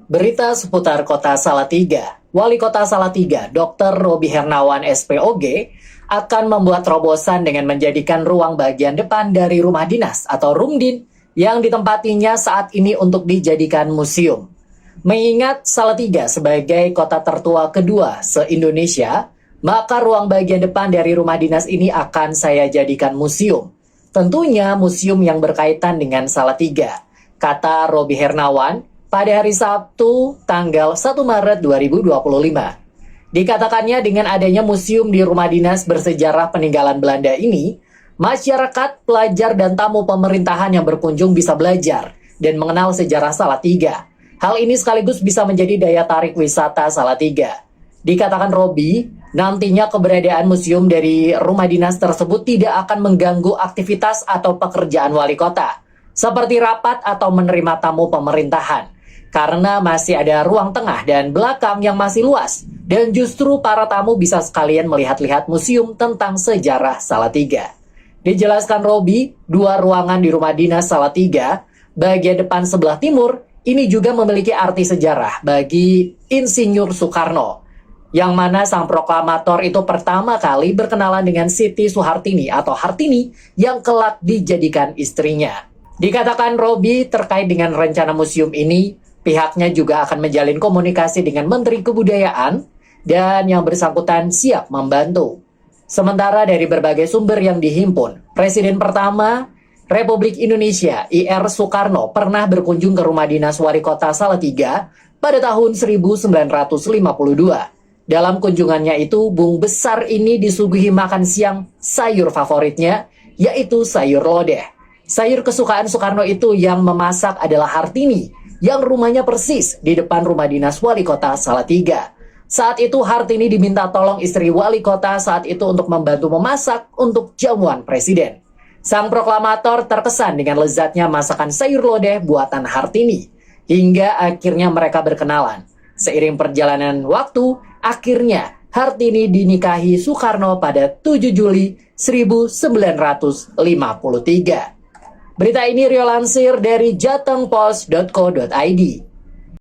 Berita seputar Kota Salatiga. Wali Kota Salatiga, Dr. Robi Hernawan SPOG, akan membuat terobosan dengan menjadikan ruang bagian depan dari rumah dinas atau Rumdin yang ditempatinya saat ini untuk dijadikan museum. Mengingat Salatiga sebagai kota tertua kedua se-Indonesia, maka ruang bagian depan dari rumah dinas ini akan saya jadikan museum. Tentunya museum yang berkaitan dengan Salatiga, kata Robi Hernawan pada hari Sabtu tanggal 1 Maret 2025. Dikatakannya dengan adanya museum di rumah dinas bersejarah peninggalan Belanda ini, masyarakat, pelajar, dan tamu pemerintahan yang berkunjung bisa belajar dan mengenal sejarah Salatiga. Hal ini sekaligus bisa menjadi daya tarik wisata Salatiga. Dikatakan Robi, nantinya keberadaan museum dari rumah dinas tersebut tidak akan mengganggu aktivitas atau pekerjaan wali kota, seperti rapat atau menerima tamu pemerintahan, karena masih ada ruang tengah dan belakang yang masih luas, dan justru para tamu bisa sekalian melihat-lihat museum tentang sejarah Salatiga. Dijelaskan Robi, dua ruangan di rumah dinas Salatiga, bagian depan sebelah timur, ini juga memiliki arti sejarah bagi Insinyur Soekarno, yang mana sang proklamator itu pertama kali berkenalan dengan Siti Soehartini atau Hartini yang kelak dijadikan istrinya. Dikatakan Robi terkait dengan rencana museum ini, pihaknya juga akan menjalin komunikasi dengan Menteri Kebudayaan dan yang bersangkutan siap membantu. Sementara dari berbagai sumber yang dihimpun, Presiden pertama Republik Indonesia IR Soekarno pernah berkunjung ke rumah dinas wali kota Salatiga pada tahun 1952. Dalam kunjungannya itu, Bung Besar ini disuguhi makan siang sayur favoritnya, yaitu sayur lodeh. Sayur kesukaan Soekarno itu yang memasak adalah Hartini, yang rumahnya persis di depan rumah dinas wali kota Salatiga. Saat itu Hartini diminta tolong istri wali kota saat itu untuk membantu memasak untuk jamuan presiden. Sang proklamator terkesan dengan lezatnya masakan sayur lodeh buatan Hartini, hingga akhirnya mereka berkenalan. Seiring perjalanan waktu, akhirnya Hartini dinikahi Soekarno pada 7 Juli 1953. Berita ini Rio lansir dari jatengpost.co.id.